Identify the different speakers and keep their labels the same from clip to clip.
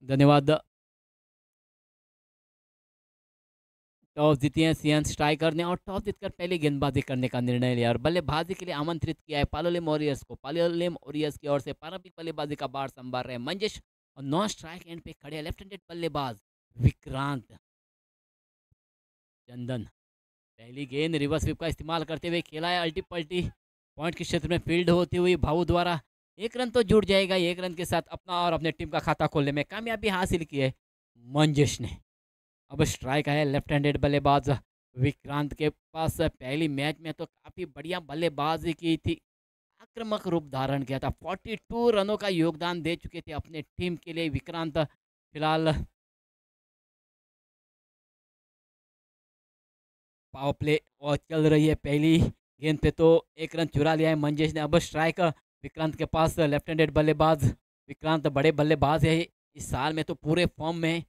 Speaker 1: धन्यवाद। टॉस जीती है सीएन स्ट्राइकर ने और टॉस जीतकर पहले गेंदबाजी करने का निर्णय लिया और बल्लेबाजी के लिए आमंत्रित किया है पालोलेम वॉरियर्स को। पालोलेम वॉरियर्स की ओर से पारंपरिक बल्लेबाजी का बार संभाल रहे हैं मंजेश और नॉन स्ट्राइक एंड पे खड़े लेफ्ट हैंडेड बल्लेबाज विक्रांत चंदन। पहली गेंद रिवर्स स्वीप का इस्तेमाल करते हुए खेला है अल्टी पल्टी पॉइंट के क्षेत्र में फील्ड होती हुई भाऊ द्वारा एक रन तो जुड़ जाएगा। एक रन के साथ अपना और अपने टीम का खाता खोलने में कामयाबी हासिल की है मंजेश ने। अब स्ट्राइक है लेफ्ट हैंडेड बल्लेबाज विक्रांत के पास। पहली मैच में तो काफ़ी बढ़िया बल्लेबाजी की थी, आक्रामक रूप धारण किया था, 42 रनों का योगदान दे चुके थे अपने टीम के लिए विक्रांत। फिलहाल पावर प्ले और चल रही है। पहली गेंद पे तो एक रन चुरा लिया है मंजेश ने। अब स्ट्राइक विक्रांत के पास लेफ्ट हैंडेड बल्लेबाज विक्रांत बड़े बल्लेबाज है इस साल में तो पूरे फॉर्म में।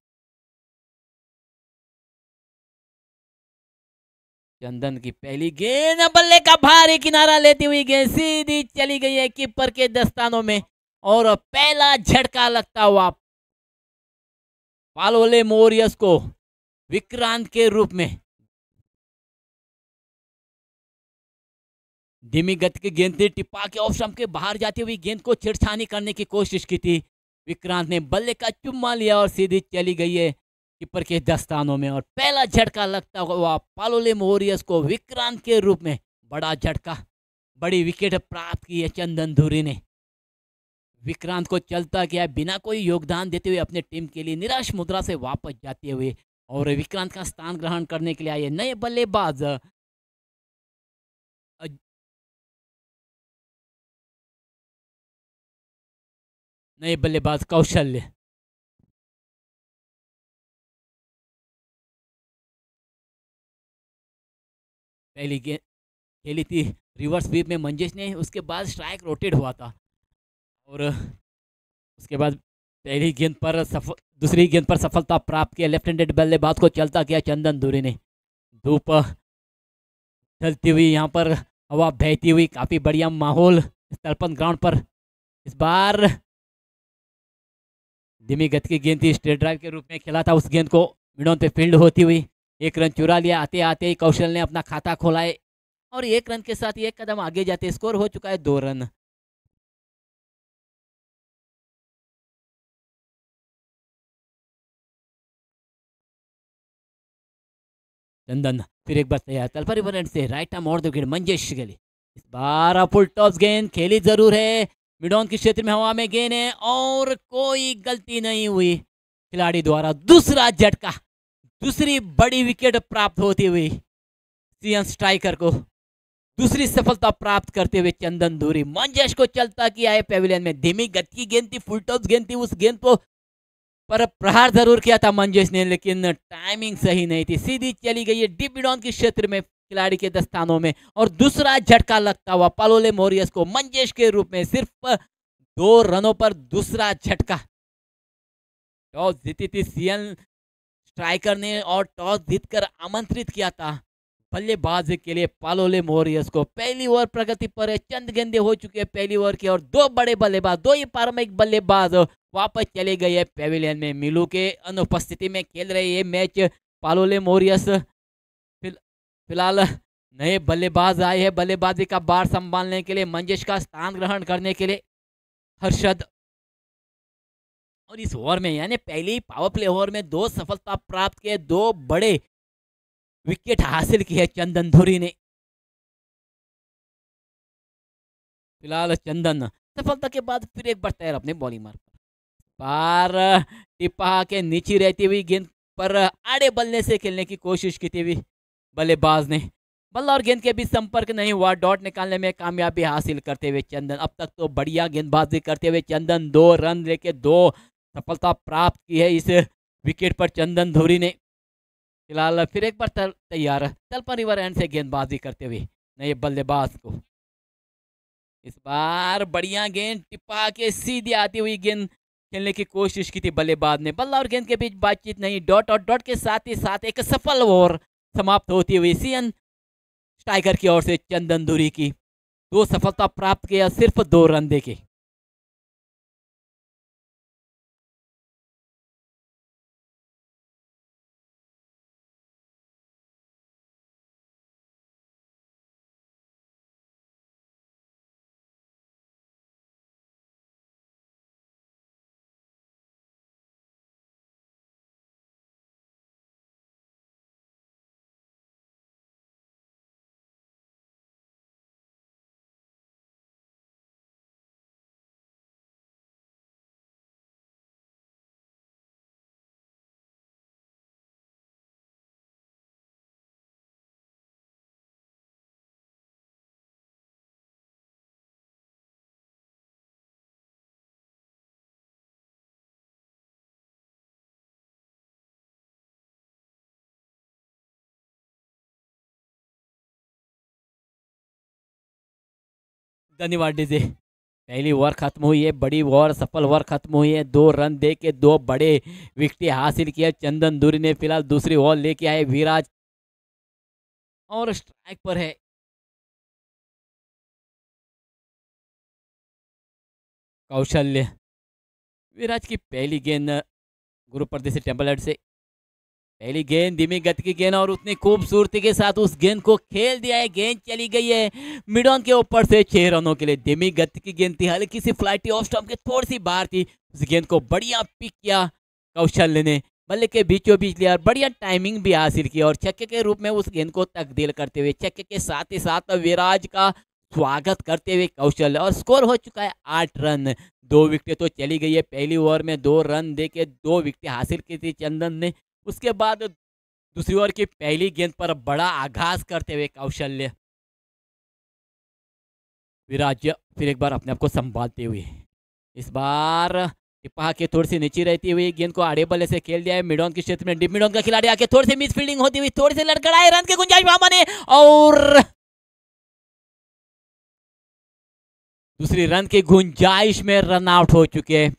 Speaker 1: चंदन की पहली गेंद बल्ले का भारी किनारा लेती हुई गेंद सीधी चली गई है कीपर के दस्तानों में और पहला झटका लगता हुआ पालोले मोरियस को विक्रांत के रूप में। धीमी गति की गेंद थी, टिप्पा के ऑफ स्टंप के बाहर जाती हुई गेंद को छेड़छानी करने की कोशिश की थी विक्रांत ने। बल्ले का चुम्मा लिया और सीधी चली गई है कीपर के दस्तानों में और पहला झटका लगता हुआ पालोले मोरियस को विक्रांत के रूप में। बड़ा झटका, बड़ी विकेट प्राप्त की है चंदन धुरी ने। विक्रांत को चलता किया बिना कोई योगदान देते हुए अपने टीम के लिए निराश मुद्रा से वापस जाते हुए और विक्रांत का स्थान ग्रहण करने के लिए आए नए बल्लेबाज नए बल्लेबाज कौशल्य। पहली गेंद खेली थी रिवर्स स्वीप में मंजेश ने, उसके बाद स्ट्राइक रोटेट हुआ था और उसके बाद पहली गेंद पर दूसरी गेंद पर सफलता प्राप्त किया लेफ्ट हैंडेड बल्लेबाज को चलता किया चंदन धुरी ने। धूप चलती हुई यहाँ पर हवा बहती हुई काफ़ी बढ़िया माहौल तर्पण ग्राउंड पर। इस बार धीमी गति की गेंद थी, स्ट्रेट ड्राइव के रूप में खेला था उस गेंद को मिडॉन पे फील्ड होती हुई एक रन चुरा लिया। आते आते ही कौशल ने अपना खाता खोला है और एक रन के साथ एक कदम आगे जाते स्कोर हो चुका है 2 रन। चंदन फिर एक बार तैयार तल पर से राइट आर्म और विकेट मंजेश के लिए। इस बार फुल टॉस गेंद खेली जरूर है, मिडॉन के क्षेत्र में हवा में गेंद है और कोई गलती नहीं हुई खिलाड़ी द्वारा। दूसरा झटका, दूसरी बड़ी विकेट प्राप्त होती हुई सीएन स्ट्राइकर को दूसरी सफलता प्राप्त करते हुए चंदन धुरी मंजेश को चलता किया है पेविलियन में। धीमी गति की गेंद थी, फुल टॉस गेंद थी, उस गेंद को पर प्रहार जरूर किया था मंजेश ने लेकिन टाइमिंग सही नहीं थी, सीधी चली गई है डीप मिडॉन के क्षेत्र में खिलाड़ी के दस्तानों में और दूसरा झटका लगता हुआ पालोले मोरियस को मंजेश के रूप में। सिर्फ 2 रनों पर दूसरा झटका। टॉस जीती थी सीएन स्ट्राइकर ने और टॉस जीतकर आमंत्रित किया था बल्लेबाज के लिए पालोले मोरियस को। पहली ओवर प्रगति पर है, चंद गेंदे हो चुके हैं पहली ओवर की और 2 बड़े बल्लेबाज, 2 ही पारंपरिक बल्लेबाज वापस चले गए हैं पेविलियन में। मिलू के अनुपस्थिति में खेल रहे ये मैच पालोले मोरियस। फिलहाल नए बल्लेबाज आए हैं बल्लेबाजी का बार संभालने के लिए, मंजेश का स्थान ग्रहण करने के लिए हर्षद। और इस ओवर में यानी पहली पावर प्ले ओवर में 2 सफलता प्राप्त किए, 2 बड़े विकेट हासिल की है चंदन धुरी ने। फिलहाल चंदन सफलता के बाद फिर एक बार तैयार अपने बॉलिंग मार्ग पर टिप्पा के नीचे रहती हुई गेंद पर आड़े बल्ले से खेलने की कोशिश की थी बल्लेबाज ने। बल्ला और गेंद के बीच संपर्क नहीं हुआ, डॉट निकालने में कामयाबी हासिल करते हुए चंदन। अब तक तो बढ़िया गेंदबाजी करते हुए चंदन 2 रन लेके 2 सफलता प्राप्त की है इस विकेट पर चंदन धुरी ने। फिलहाल फिर एक बार तैयार तलपा रिवर एंड से गेंदबाजी करते हुए नए बल्लेबाज को। इस बार बढ़िया गेंद टिप्पा के सीधी आती हुई गेंद खेलने की कोशिश की थी बल्लेबाज ने। बल्ला और गेंद के बीच बातचीत नहीं, डॉट और डॉट के साथ ही साथ एक सफल ओवर समाप्त होती हुई सीएन स्ट्राइकर की ओर से चंदन धुरी की 2 सफलता प्राप्त किया सिर्फ 2 रन देके। धन्यवाद डीजे। पहली ओवर खत्म हुई है, बड़ी ओवर सफल ओवर खत्म हुई है। 2 रन दे के 2 बड़े विकेट हासिल किए चंदन दूरी ने। फिलहाल दूसरी ओवर लेके आए विराज और स्ट्राइक पर है। कौशल्य। विराज की पहली गेंद गुरु परदेसी टेम्पल हेड से। पहली गेंद धीमी गति की गेंद और उतनी खूबसूरती के साथ उस गेंद को खेल दिया है। गेंद चली गई है मिड ऑन के ऊपर से 6 रनों के लिए। धीमी गति की गेंद थी, हल्की सी फ्लाइटी ऑफ स्टंप के थोड़ी सी बाहर थी। उस गेंद को बढ़िया पिक किया कौशल्य ने, बल्ले के बीचों बीच लिया और बढ़िया टाइमिंग भी हासिल की और छक्के के रूप में उस गेंद को तब्दील करते हुए छक्के के साथ ही साथ विराज का स्वागत करते हुए कौशल्य। और स्कोर हो चुका है 8 रन। 2 विकेटें तो चली गई है। पहली ओवर में 2 रन दे के 2 विकेटें हासिल की थी चंदन ने। उसके बाद दूसरी ओवर की पहली गेंद पर बड़ा आगाज करते हुए कौशल्य। विराज फिर एक बार अपने आप को संभालते हुए इस बार टिपा के थोड़ी सी नीचे रहती हुई गेंद को आड़े बल्ले से खेल दिया है मिड ऑन के क्षेत्र में। डीप मिड ऑन का खिलाड़ी आके थोड़ी सी मिस फील्डिंग होती हुई थोड़ी सी लड़खड़ाए, रन की गुंजाइश वहां बने और दूसरी रन की गुंजाइश में रन आउट हो चुके हैं।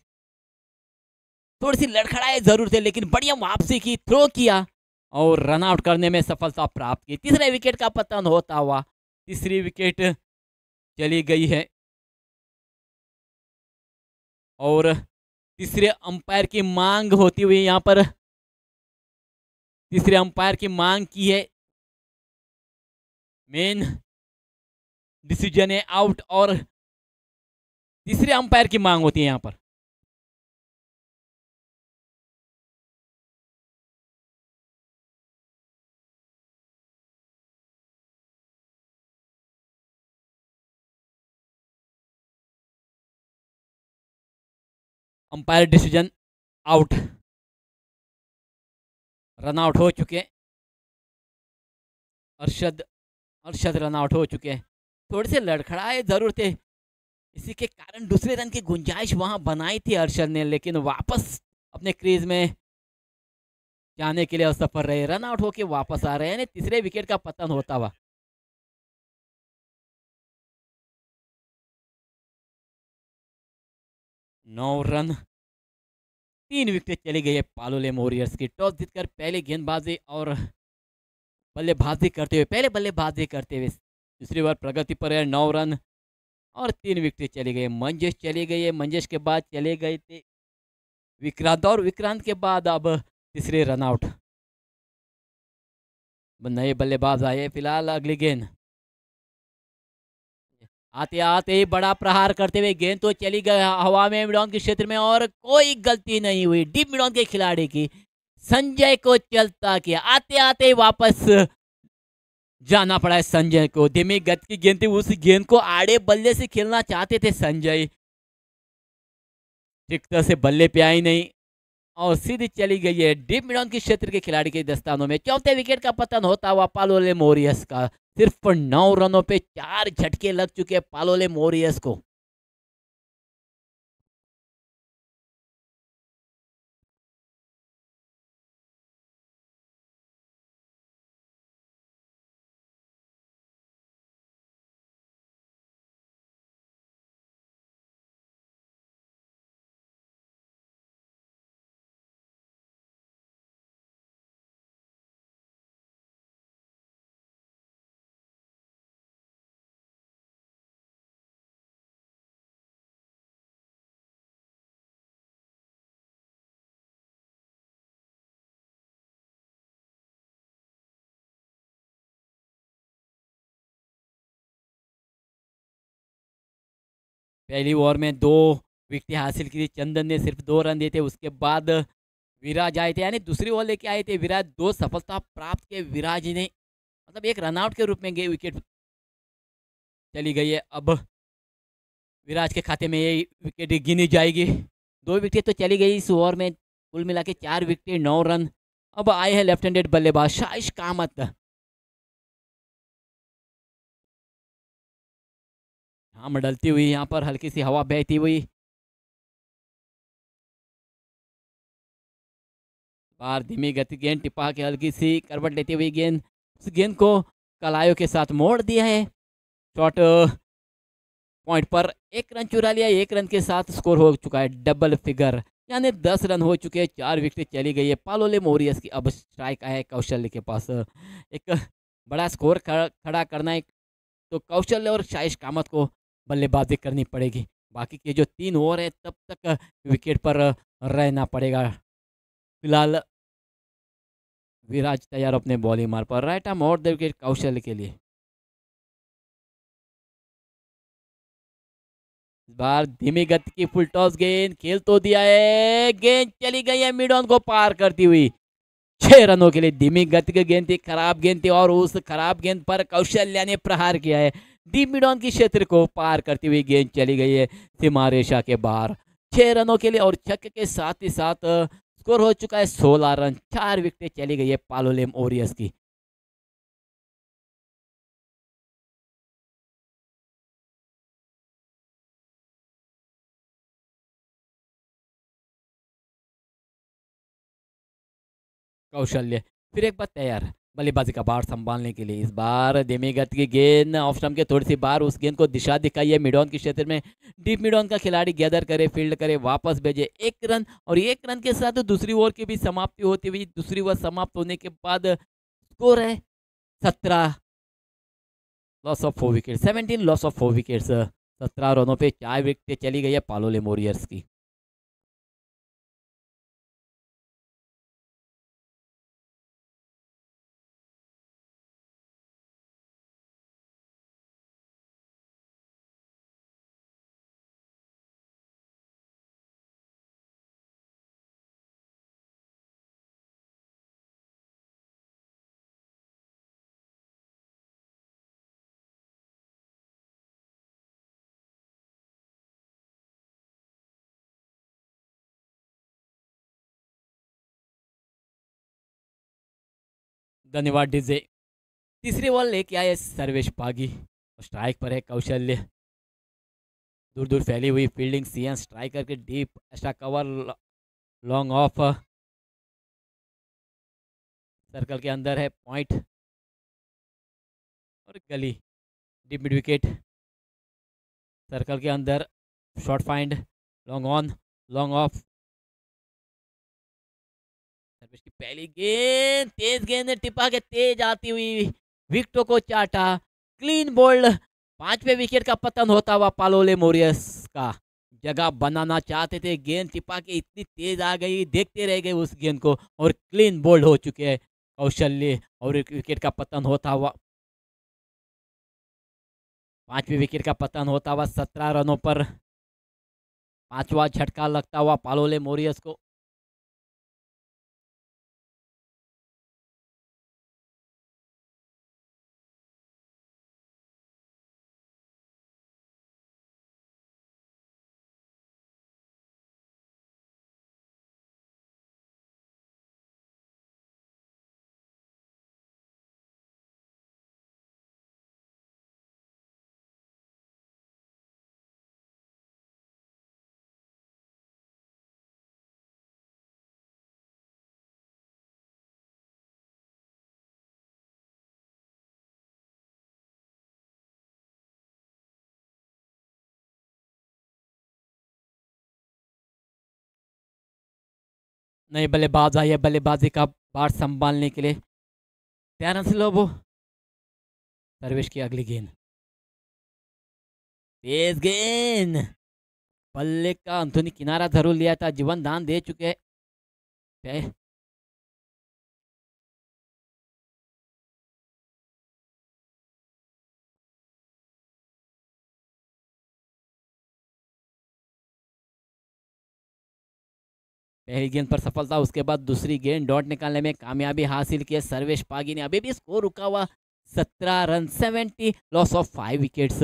Speaker 1: थोड़ी सी लड़खड़ाए जरूर थे लेकिन बढ़िया वापसी की, थ्रो किया और रन आउट करने में सफलता प्राप्त की। तीसरे विकेट का पतन होता हुआ तीसरी विकेट चली गई है और तीसरे अंपायर की मांग होती हुई यहाँ पर तीसरे अंपायर की मांग की है। मेन डिसीजन है आउट और तीसरे अंपायर की मांग होती है यहाँ पर। Umpire decision out, run out हो चुके। अरशद अरशद रन आउट हो चुके हैं। थोड़े से लड़खड़ाए जरूर थे, इसी के कारण दूसरे रन की गुंजाइश वहां बनाई थी अरशद ने, लेकिन वापस अपने क्रीज में जाने के लिए असफल रहे। रन आउट होके वापस आ रहे हैं, तीसरे विकेट का पतन होता हुआ। 9 रन 3 विकेट चली गई है पालोले वॉरियर्स की। टॉस जीतकर पहले गेंदबाजी और बल्लेबाजी करते हुए दूसरी बार प्रगति पर है। 9 रन और 3 विकेट चली गई। मंजेश चली गई है, मंजेश के बाद चले गए थे विक्रांत और विक्रांत के बाद अब तीसरे रन आउट। नए बल्लेबाज आए। फिलहाल अगली गेंद आते आते ही बड़ा प्रहार करते हुए गेंद तो चली गई हवा में मिडॉन के क्षेत्र में और कोई गलती नहीं हुई डीप मिडॉन के खिलाड़ी की। संजय को चलता किया, आते आते ही वापस जाना पड़ा है संजय को। धीमी गति की गेंद थी, उस गेंद को आड़े बल्ले से खेलना चाहते थे संजय, ठीक तरह से बल्ले पे आई नहीं और सीधी चली गई है डीप मिडॉन के क्षेत्र के खिलाड़ी के दस्तानों में। चौथे विकेट का पतन होता हुआ पालोले वॉरियर्स का। सिर्फ 9 रनों पे 4 झटके लग चुके हैं पालोले वॉरियर्स को। पहली ओवर में 2 विकेट हासिल की थी चंदन ने, सिर्फ 2 रन दिए थे। उसके बाद विराज आए थे, यानी दूसरी ओवर लेके आए थे विराज। 2 सफलता प्राप्त के विराज ने, मतलब एक रनआउट के रूप में गए विकेट चली गई है। अब विराज के खाते में ये विकेट गिनी जाएगी। 2 विकेट तो चली गई इस ओवर में, कुल मिला के 4 विकेट 9 रन। अब आए हैं लेफ्ट हैंडेड बल्लेबाज शाइश कामत। हाँ डलती हुई यहाँ पर हल्की सी हवा बहती हुई, बार धीमी गति गेंद टिपा के हल्की सी करवट लेती हुई गेंद, उस गेंद को कलायों के साथ मोड़ दिया है। शॉट पॉइंट पर 1 रन चुरा लिया। 1 रन के साथ स्कोर हो चुका है डबल फिगर, यानी 10 रन हो चुके हैं। 4 विकेट चली गई है पालोले मोरियस की। अब स्ट्राइक आया है कौशल्य के पास। एक बड़ा स्कोर खड़ा करना है तो कौशल्य और शाहिश कामत को बल्लेबाजी करनी पड़ेगी। बाकी के जो 3 ओवर है तब तक विकेट पर रहना पड़ेगा। फिलहाल विराज तैयार अपने बॉलिंग मार पर। राइट आर्म और द विकेट कौशल्य के लिए। इस बार धीमी गति की फुल टॉस गेंद, खेल तो दिया है, गेंद चली गई है मिड ऑन को पार करती हुई। 6 रनों के लिए धीमी गति की गेंद थी, खराब गेंद थी और उस खराब गेंद पर कौशल्या ने प्रहार किया है। डीप मिड ऑन की क्षेत्र को पार करती हुई गेंद चली गई है सीमा रेखा के बाहर। 6 रनों के लिए और छक्के के साथ ही साथ स्कोर हो चुका है 16 रन। 4 विकेटें चली गई है पालोलेम ओरियस की। कौशल्य फिर एक बार तैयार बल्लेबाजी का बार संभालने के लिए। इस बार धीमी गति की गेंद ऑफ स्टंप के थोड़ी सी बाहर, उस गेंद को दिशा दिखाई है मिडॉन के क्षेत्र में। डीप मिडॉन का खिलाड़ी गैदर करे, फील्ड करे, वापस भेजे 1 रन और 1 रन के साथ दूसरी ओवर की भी समाप्ति होती हुई। दूसरी ओवर समाप्त होने के बाद स्कोर है 17, loss of 4 wicket, 17 loss of 4 wickets. 17 रनों पे 4 विकेटें चली गई है पालोले वॉरियर्स की। धन्यवाद डीजे। तीसरी बॉल लेके आए सर्वेश पागी। स्ट्राइक पर है कौशल्य। दूर दूर फैली हुई फील्डिंग, सीएन स्ट्राइकर के deep extra cover, long off, circle के अंदर है पॉइंट और गली। डीप मिड विकेट, सर्कल के अंदर short find, long on, long off. Sarvesh की पहली गेंद, तेज गेंद ने टिपा के तेज आती हुई विकेटों को चाटा। Clean bowled. 5वें विकेट का पतन होता हुआ पालोले मोरियस का। जगह बनाना चाहते थे, गेंद टिपा के इतनी तेज आ गई, देखते रह गए उस गेंद को और क्लीन बोल्ड हो चुके हैं कौशल्य और एक विकेट का पतन होता हुआ। 5वें विकेट का पतन होता हुआ 17 रनों पर। 5वां झटका लगता हुआ पालोले मोरियस को। नए बल्लेबाज आई है बल्लेबाजी का बार संभालने के लिए। टेरेंस लोबो। सर्वेश की अगली गेंद, तेज गेंद, बल्ले का अंथोनी किनारा जरूर लिया था, जीवन दान दे चुके हैं। पहली गेंद पर सफलता, उसके बाद दूसरी गेंद डॉट निकालने में कामयाबी हासिल की है सर्वेश पागी ने। अभी भी स्कोर रुका हुआ 17 रन, 70 लॉस ऑफ 5 विकेट्स।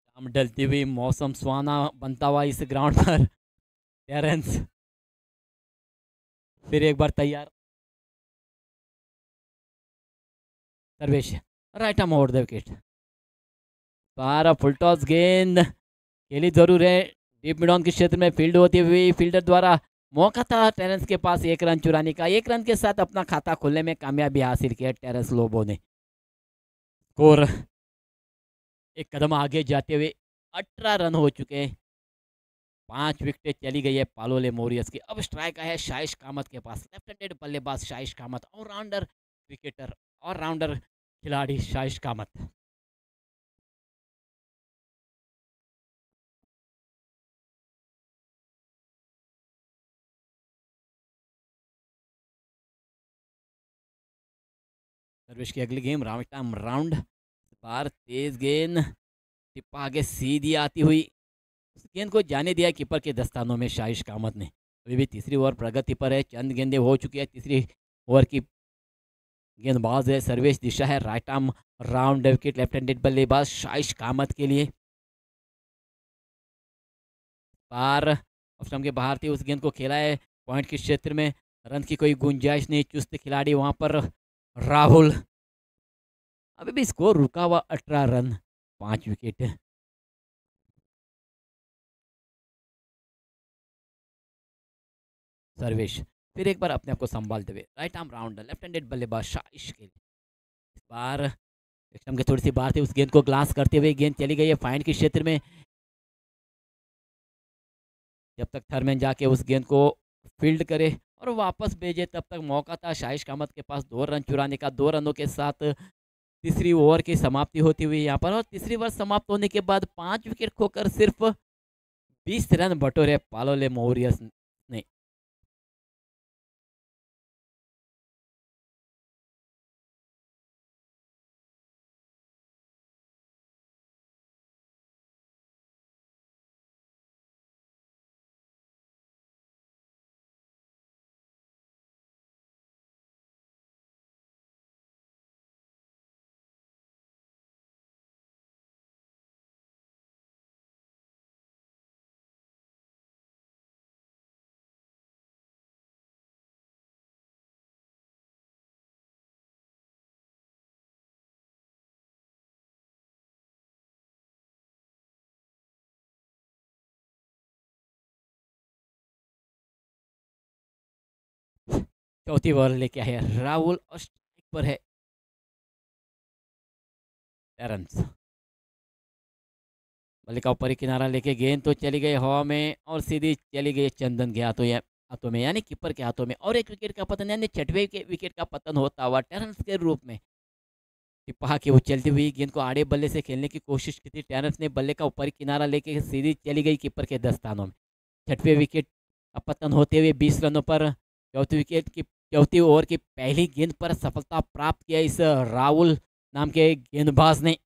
Speaker 1: शाम ढलती हुई, मौसम सुहाना बनता हुआ इस ग्राउंड पर। टेरेंस फिर एक बार तैयार। Sarvesh right arm over the wicket. 12 full toss गेंद खेली जरूर है। डीप मिड ऑन के क्षेत्र में फील्ड होती हुई फील्डर द्वारा मौका था टेरेंस के पास 1 रन चुराने का। 1 रन के साथ अपना खाता खोलने में कामयाबी हासिल किया टेरेंस लोबो ने। स्कोर एक कदम आगे जाते हुए 18 रन हो चुके हैं। 5 विकेटें चली गई है पालोले मोरियस की। अब स्ट्राइक है शाइश कामत के पास। लेफ्ट हैंडेड बल्लेबाज शाइश कामत, ऑलराउंडर क्रिकेटर, ऑलराउंडर खिलाड़ी शाइश कामत। सर्वेश की अगली गेम राउंड बार तेज गेंद टिप्पा आगे सीधी आती हुई उस गेंद को जाने दिया कीपर के दस्तानों में शाइश कामत ने। अभी भी तीसरी ओवर प्रगति पर है। चंद गेंदें हो चुकी है। तीसरी ओवर की गेंदबाज है सर्वेश दिशा है right arm round wicket left handed बल्लेबाज शाइश कामत के लिए। बार ऑफ स्टंप के बाहर थी, उस गेंद को खेला है पॉइंट के क्षेत्र में। रन की कोई गुंजाइश नहीं। चुस्त खिलाड़ी वहां पर राहुल। अभी भी स्कोर रुका हुआ 18 रन 5 विकेट। सर्वेश फिर एक बार अपने आप को संभालते हुए right arm round left handed बल्लेबाज शाइश के लिए। इस बार एकदम के थोड़ी सी बाहर थी, उस गेंद को ग्लास करते हुए गेंद चली गई है फाइन के क्षेत्र में। जब तक थर्मैन जाके उस गेंद को फील्ड करे और वापस भेजे तब तक मौका था शाइश कामत के पास 2 रन चुराने का। 2 रनों के साथ तीसरी ओवर की समाप्ति होती हुई यहाँ पर। और तीसरी ओवर समाप्त होने के बाद 5 विकेट खोकर सिर्फ 20 रन बटोरे पालोले मोरियस ने। चौथी ओवर लेके आए राहुल और स्ट्राइक पर है टेरेंस। बल्ले का ऊपरी किनारा लेके गेंद तो चली गई हवा में और सीधी चली गई चंदन के हाथों या हाथों में यानी कीपर के हाथों में। और एक विकेट का पतन यानी छठवें के विकेट का पतन होता हुआ टेरेंस के रूप में। टिप्पा की वो चलती हुई गेंद को आड़े बल्ले से खेलने की कोशिश की थी। टेरेंस ने बल्ले का ऊपरी किनारा लेके सीधी चली गई कीपर के दस्तानों में। छठवें विकेट का पतन होते हुए 20 रनों पर चौथी ओवर की पहली गेंद पर सफलता प्राप्त किया इस राहुल नाम के गेंदबाज ने।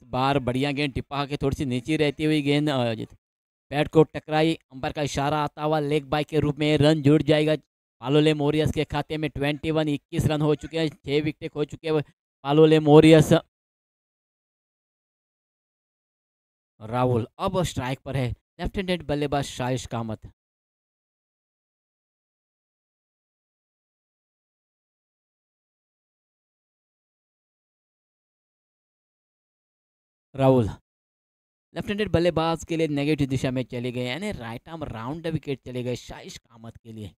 Speaker 1: बार बढ़िया गेंद टिप्पा के थोड़ी सी नीचे रहती हुई गेंद बैट को टकराई। अंपायर का इशारा आता हुआ लेग बाय के रूप में रन जुड़ जाएगा पालोले मोरियस के खाते में। 21 रन हो चुके हैं। 6 विकेट हो चुके हैं पालोले मोरियस। राहुल अब स्ट्राइक पर है लेफ्ट हैंडेड बल्लेबाज शाइश कामत। राहुल लेफ्ट हैंडेड बल्लेबाज के लिए नेगेटिव दिशा में चले गए यानी राइट आर्म राउंड विकेट चले गए शाइश कामत के लिए।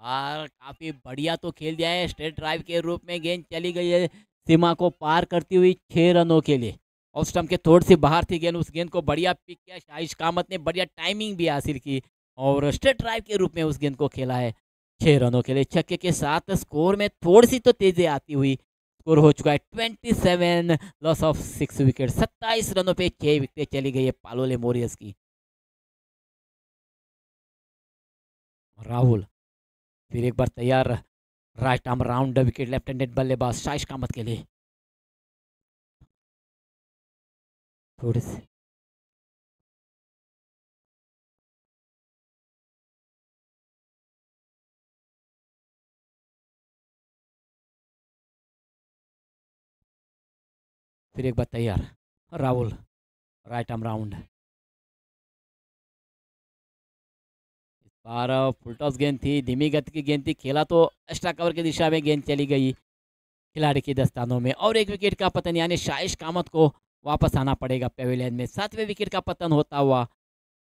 Speaker 1: और काफी बढ़िया तो खेल दिया है। स्ट्रेट ड्राइव के रूप में गेंद चली गई है सीमा को पार करती हुई 6 रनों के लिए। ऑफ स्टंप के थोड़ी सी बाहर थी गेंद, उस गेंद को बढ़िया पिक किया शाहिश कामत ने। बढ़िया टाइमिंग भी हासिल की और स्ट्रेट ड्राइव के रूप में उस गेंद को खेला है 6 रनों के लिए। छक्के के साथ स्कोर में थोड़ी सी तो तेजी आती हुई स्कोर हो चुका है 27, लॉस ऑफ 6 विकेट। 27 रनों पे 6 विकेट चली गई है पालोले मोरियस की। राहुल फिर एक बार तैयार, right arm round wicket, left handed बल्लेबाज शाइश कामत के लिए। थोड़ी सी फिर एक बार तैयार, राहुल, राइट आर्म राउंड। इस बार फुल टॉस गेंद थी, धीमी गति की गेंद थी, खेला तो एक्स्ट्रा कवर की दिशा में गेंद चली गई खिलाड़ी के दस्तानों में, और एक विकेट का पतन, यानी शाइश कामत को वापस आना पड़ेगा पेविलियन में। 7वें विकेट का पतन होता हुआ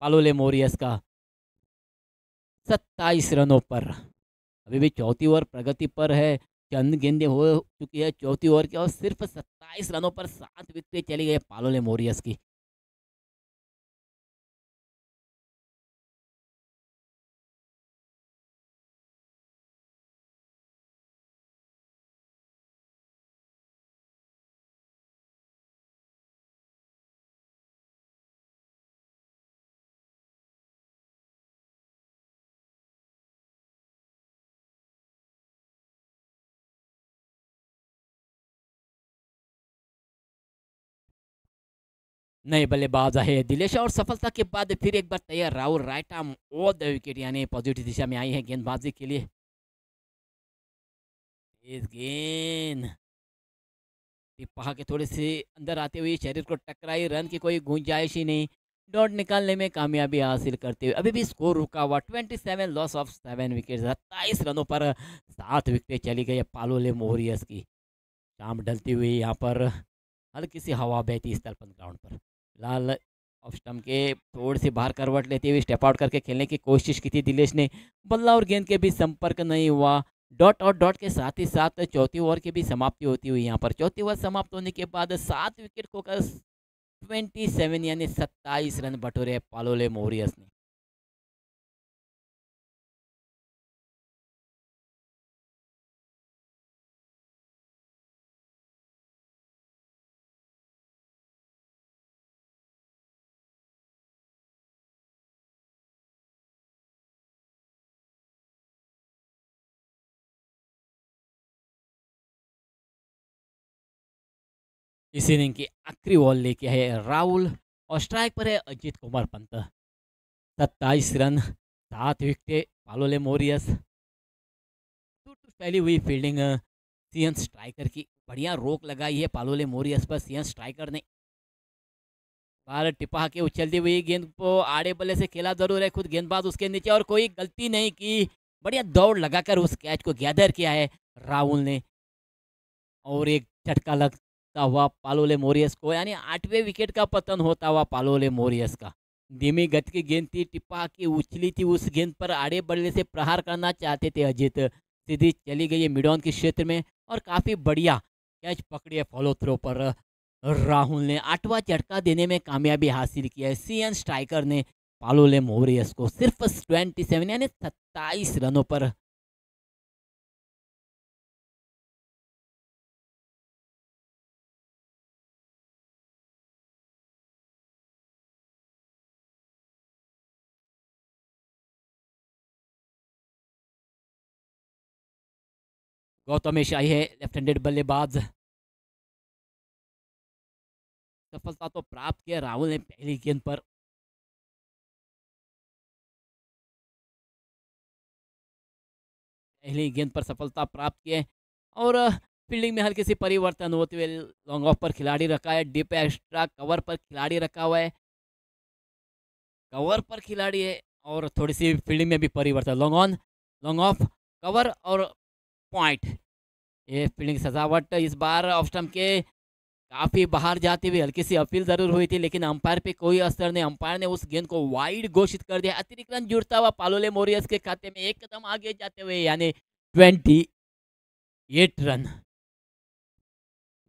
Speaker 1: पालोले मोरियस का 27 रनों पर। अभी भी चौथी ओवर प्रगति पर है, चंद गेंदें हो चुकी है चौथी ओवर की, और सिर्फ 27 रनों पर 7 विकेटें चली गई पालोले मोरियस की। नए बल्लेबाज है दिलेश, और सफलता के बाद फिर एक बार तैयार Rahul, right arm of the wicket, यानी पॉजिटिव दिशा में आई है गेंदबाजी के लिए। इस गेंद तिप्पा के थोड़े से अंदर आते हुए शरीर को टकराई, रन की कोई गुंजाइश ही नहीं, डॉट निकालने में कामयाबी हासिल करते हुए अभी भी स्कोर रुका हुआ 27, लॉस ऑफ 7 विकेट, 27 रनों पर 7 विकेटें चली गई पालोले मोरियस की। शाम ढलती हुई यहाँ पर हल्की सी हवा बहती इस तलपन ग्राउंड पर। फिलहाल ऑफ स्टंप के थोड़ी सी बाहर करवट लेते हुए स्टेप आउट करके खेलने की कोशिश की थी दिलेश ने, बल्ला और गेंद के बीच संपर्क नहीं हुआ। डॉट और डॉट के साथ ही साथ चौथी ओवर की भी समाप्ति होती हुई यहाँ पर। चौथी ओवर समाप्त होने के बाद 7 विकेट खोकर 27 यानी 27 रन बटोरे पालोले मोरियस ने। इस इनिंग की आखिरी बॉल लेके है राहुल, और स्ट्राइक पर है अजीत कुमार पंत। 27 रन, 7 विकेट पालोले मोरियस। पहली हुई फील्डिंग सीएन स्ट्राइकर की, बढ़िया रोक लगाई है पालोले मोरियस पर सीएन स्ट्राइकर ने। बाहर टिपा के उछलती हुई गेंद को आड़े बल्ले से खेला जरूर है, खुद गेंदबाज उसके नीचे, और कोई गलती नहीं की, बढ़िया दौड़ लगाकर उस कैच को गैदर किया है राहुल ने, और एक झटका लगता हुआ पालोले मोरियस को, यानी 8वें विकेट का पतन होता हुआ पालोले मोरियस का। धीमी गति की गेंद थी, टिप्पा की उछली थी, उस गेंद पर आड़े बल्ले से प्रहार करना चाहते थे अजीत, सीधी चली गई है मिड ऑन के क्षेत्र में, और काफ़ी बढ़िया कैच पकड़ी है फॉलो थ्रो पर राहुल ने। 8वां झटका देने में कामयाबी हासिल किया है सीएन स्ट्राइकर ने पालोले मोरियस को सिर्फ 27 यानी 27 रनों पर। गौतम शाही है लेफ्ट हैंडेड बल्लेबाज, सफलता तो प्राप्त किया राहुल ने पहली गेंद पर। पहली गेंद पर सफलता प्राप्त की है, और फील्डिंग में हल्की सी परिवर्तन होते हुए लॉन्ग ऑफ पर खिलाड़ी रखा है, डीप एक्स्ट्रा कवर पर खिलाड़ी रखा हुआ है, कवर पर खिलाड़ी है, और थोड़ी सी फील्डिंग में भी परिवर्तन, long on, long off, cover और पॉइंट। ये फील्डिंग सजावट इस बार ऑफ स्टंप के काफ़ी बाहर जाते हुए हल्की सी अपील जरूर हुई थी, लेकिन अंपायर पे कोई असर नहीं, अंपायर ने उस गेंद को वाइड घोषित कर दिया। अतिरिक्त रन जुड़ता हुआ पालोले मोरियस के खाते में एक कदम आगे जाते हुए, यानी 28 रन।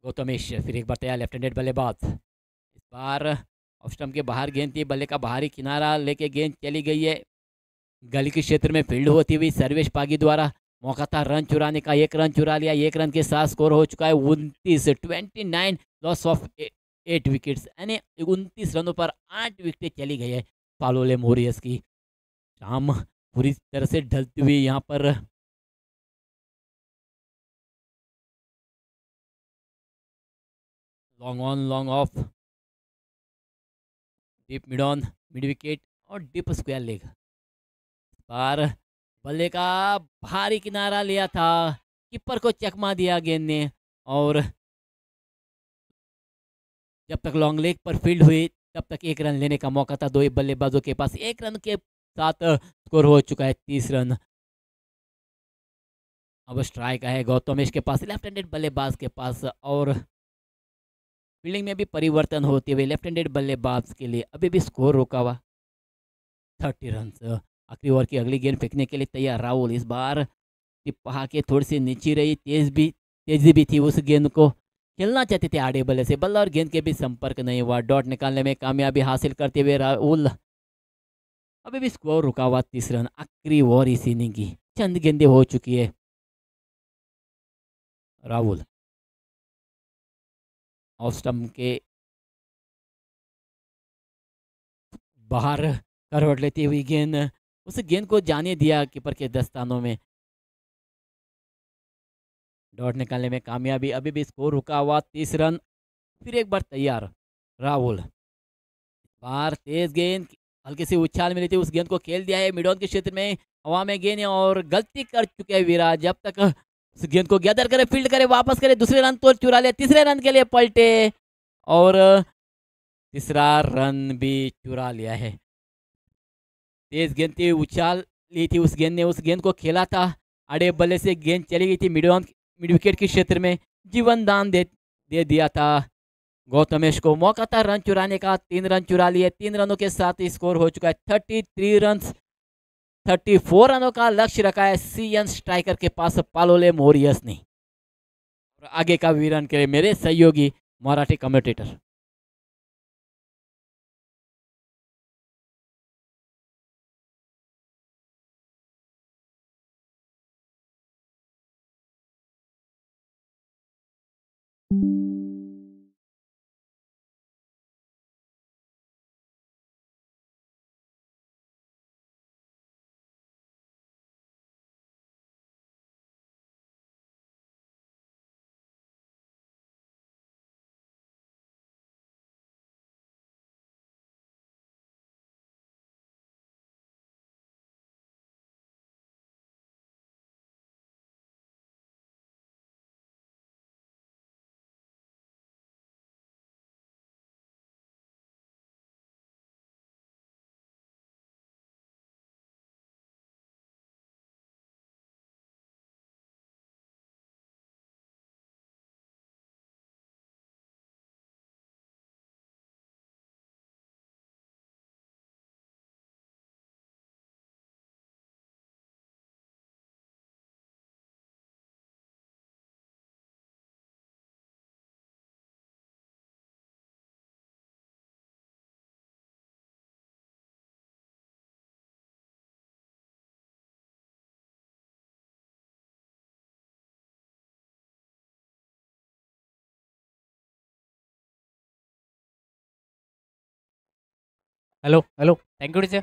Speaker 1: गौतमेश फिर एक बार तैयार लेफ्ट हैंडेड बल्लेबाज, इस बार ऑफ स्टंप के बाहर गेंद थी, बल्ले का बाहरी किनारा लेके गेंद चली गई है, गली के क्षेत्र में फील्ड होती हुई सर्वेश पागी द्वारा। मौका था रन चुराने का, 1 रन चुरा लिया, 1 रन के साथ स्कोर हो चुका है 29, लॉस ऑफ 8 विकेट्स, यानी 29 रनों पर 8 विकेटें चली गई है पालोले मोरियस की। शाम पूरी तरह से ढलती हुई यहाँ पर long on long off, deep mid on, mid wicket और डीप स्क्वायर लेग। बार बल्ले का भारी किनारा लिया था, कीपर को चकमा दिया गेंद ने, और जब तक लॉन्ग लेग पर फील्ड हुई तब तक एक रन लेने का मौका था। दो ही बल्लेबाजों के पास, एक रन के साथ स्कोर हो चुका है 30 रन। अब स्ट्राइक है गौतमेश के पास, लेफ्ट हैंडेड बल्लेबाज के पास, और फील्डिंग में भी परिवर्तन होते हुए लेफ्ट हैंडेड बल्लेबाज के लिए अभी भी स्कोर रुका हुआ 30 रन। आखिरी ओवर की अगली गेंद फेंकने के लिए तैयार राहुल। इस बार टिप्पा के थोड़ी सी नीचे रही, तेजी भी थी, उस गेंद को खेलना चाहते थे आड़े बल्ले से, बल्ला और गेंद के बीच संपर्क नहीं हुआ। डॉट निकालने में कामयाबी हासिल करते हुए राहुल, अभी भी स्कोर रुका हुआ 30 रन। आखिरी ओवर इस इनिंग की, चंद गेंदें हो चुकी है। राहुल ऑफ स्टंप के बाहर करवट लेती हुई गेंद, उस गेंद को जाने दिया कीपर के दस्तानों में। डॉट निकालने में कामयाबी, अभी भी स्कोर रुका हुआ 30 रन। फिर एक बार तैयार राहुल, बार तेज गेंद हल्की सी उछाल मिली थी, उस गेंद को खेल दिया है मिड ऑन के क्षेत्र में, हवा में गेंद है और गलती कर चुके हैं विराट। जब तक उस गेंद को गैदर करे, फील्ड करे, वापस करे, दूसरे रन तो चुरा लिया, तीसरे रन के लिए पलटे और तीसरा रन भी चुरा लिया है। तेज गेंद थी, उछाल ली थी उस गेंद ने, उस गेंद को खेला था, अड़े बल्ले से गेंद चली गई थी मिड विकेट के क्षेत्र में, जीवन दान दे दिया था। गौतमेश को मौका था रन चुराने का, 3 रन चुरा लिए। 3 रनों के साथ स्कोर हो चुका है 33 रन। 34 रनों का लक्ष्य रखा है सीएन स्ट्राइकर के पास पालोले मोरियस ने। और आगे का विवरण के लिए मेरे सहयोगी Marathi commentator.
Speaker 2: Hello hello thank you teacher.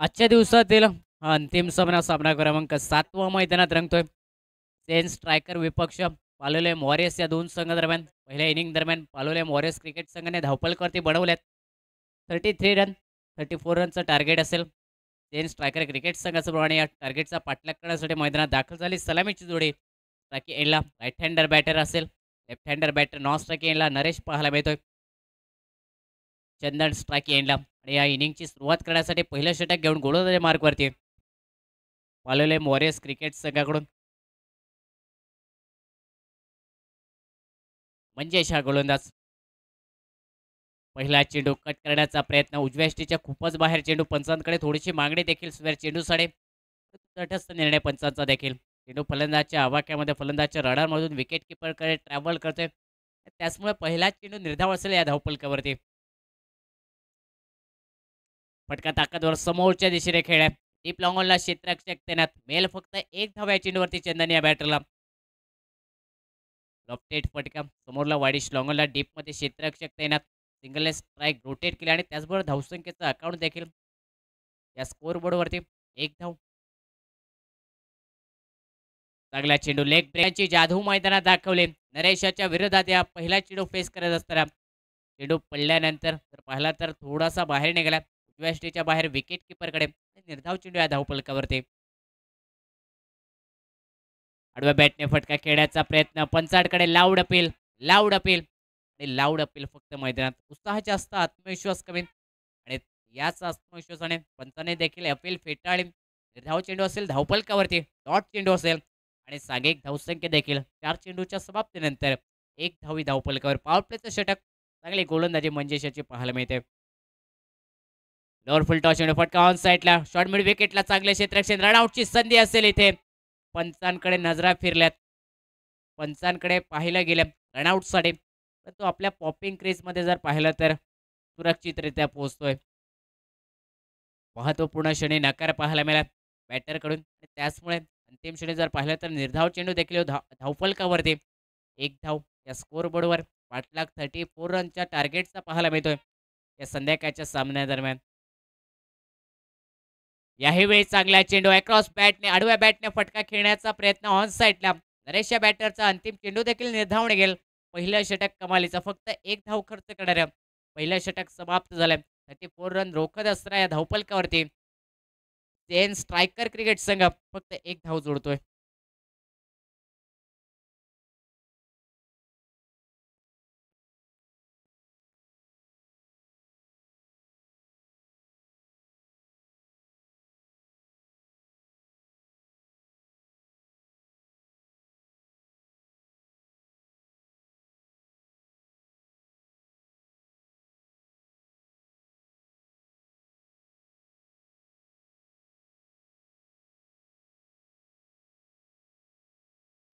Speaker 2: आजच्या दिवसातील हा अंतिम सामना क्रमांक 7 मैदानात रंगतोय. सेन स्ट्रायकर विपक्ष पालोलेम वॉरियर्स या दोन संघादरम्यान पहिल्या इनिंग दरम्यान पालोलेम वॉरियर्स क्रिकेट संघाने धावपलकर्ते बनवल्यात. 33 रन, 34 रनचं टार्गेट असेल. सेन स्ट्रायकर क्रिकेट संघाच्या प्रमाणे या टार्गेटचा पाठलाग करण्यासाठी मैदानात दाखल झाली. सलामीची जोडी स्ट्रायकी एंडला राईट हँडर बॅटर असेल. लेफ्ट हँडर बॅटर नॉन स्ट्रायकी एंडला नरेश पाहायला मिळतोय. चंदन स्ट्रायकी एंडला. आणि या इनिंगची सुरुवात करण्यासाठी पहिलं षटक घेऊन गोलंदाजी मार्कवरती पालोलेम वॉरियर्स क्रिकेट संघाकडून मंजेश हा गोलंदाज. पहिला चेंडू कट करण्याचा प्रयत्न उजव्या स्टीच्या खूपच बाहेर चेंडू. पंचांकडे थोडीशी मागणी देखील स्वेर चेंडूसाठी. तटस्थ निर्णय पंचांचा देखील. चेंडू फलंदाजच्या आवाक्यामध्ये फलंदाजच्या रडारमधून विकेट किपरकडे ट्रॅव्हल करतोय. त्याचमुळे पहिला चेंडू निर्धाव असेल या धावपलकावरती. फटका ताकदवर समोरच्या दिशेने खेळ्या. डीप लॉंग ऑनला क्षेत्ररक्षक तैनात. मेल फक्त एक धाव या चेंडूवरती चंदन या बॅटरला. लॉफ्टेड फटका समोरला वाडिश लॉंगॉनला डीपमध्ये क्षेत्ररक्षक तैनात. सिंगल स्ट्राईक रोटेट केले आणि त्याचबरोबर धावसंख्येचं अकाउंट देखील या स्कोअरबोर्डवरती. एक धाव. चांगला चेंडू लेग ब्रेकची जादू मैदानात दाखवले. नरेशाच्या विरोधात या पहिला चेंडू फेस करत असताना चेंडू पडल्यानंतर जर पाहिला तर थोडासा बाहेर निघाला उजव्या स्टेच्या बाहेर विकेट किपरकडे निर्धाव चेंडू या धावफलकावरती. आडव्या बॅटने फटका खेळण्याचा प्रयत्न पंचाडकडे लाऊड अपील आणि लाऊड अपील फक्त मैदानात. उत्साह जास्त आत्मविश्वास कमी आणि याच आत्मविश्वासाने पंचाने देखील अपील फेटाळली. निर्धाव चेंडू असेल धावफलकावरती डॉट चेंडू असेल आणि सांघिक धावसंख्या देखील 4 चेंडूच्या समाप्तीनंतर 1 धावी धावफलकावर. पॉवर प्लेचं षटक चांगली गोलंदाजी मंजेशाची पाहायला मिळते. लोअर फुल टॉस चेंडू फटका ऑन साईडला शॉर्ट मिड विकेटला चांगले क्षेत्ररक्षण रनआउटची संधी असेल इथे. पंचांकडे नजरा फिरल्यात पंचांकडे पाहिलं गेलं रनआउटसाठी परंतु आपल्या पॉपिंग क्रीजमध्ये जर पाहिलं तर सुरक्षितरित्या पोहोचतोय. महत्वपूर्ण क्षणी नकार पाहायला मिळाला बॅटरकडून आणि त्याचमुळे अंतिम क्षणी जर पाहिलं तर निर्धाव चेंडू देखील धावफलकावरती 1 धाव या स्कोअरबोर्डवर पाठलाग 34 रनच्या टार्गेटचा पाहायला मिळतोय या संध्याकाळच्या सामन्यादरम्यान. याही वेळी चांगला चेंडू अक्रॉस बॅटने आडव्या बॅटने फटका खेळण्याचा प्रयत्न ऑन साईडला. नरेशच्या बॅटरचा अंतिम चेंडू देखील निर्धावून गेल. पहिलं षटक कमालीचा फक्त 1 धाव खर्च करणाऱ्या पहिलं षटक समाप्त झालं. 34 रन रोखत असणाऱ्या या धावफलकावरती चेन स्ट्रायकर क्रिकेट संघ फक्त 1 धाव जोडतोय.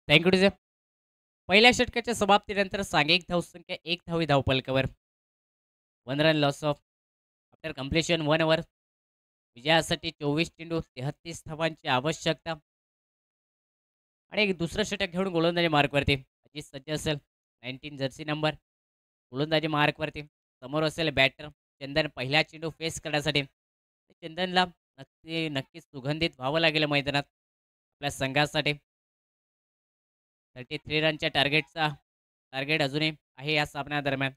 Speaker 2: Thank you teacher. पहिल्या षटकाच्या समाप्तीनंतर सांघिक धावसंख्या 1 धावी धावफलकावर. 1 run loss of after completion 1 over. विजयासाठी 24 चेंडू 33 धावांची आवश्यकता आणि एक दुसरं षटक घेऊन गोलंदाजी मार्कवरती अजित सज्ज असेल 19 जर्सी नंबर गोलंदाजी मार्कवरती. समोर असेल बॅटर चंदन पहिला चेंडू फेस करण्यासाठी. चंदनला नक्कीच सुगंधित व्हावं लागेल मैदानात आपल्या संघासाठी. 33 रनच्या टार्गेट अजूनही आहे या सामन्यादरम्यान.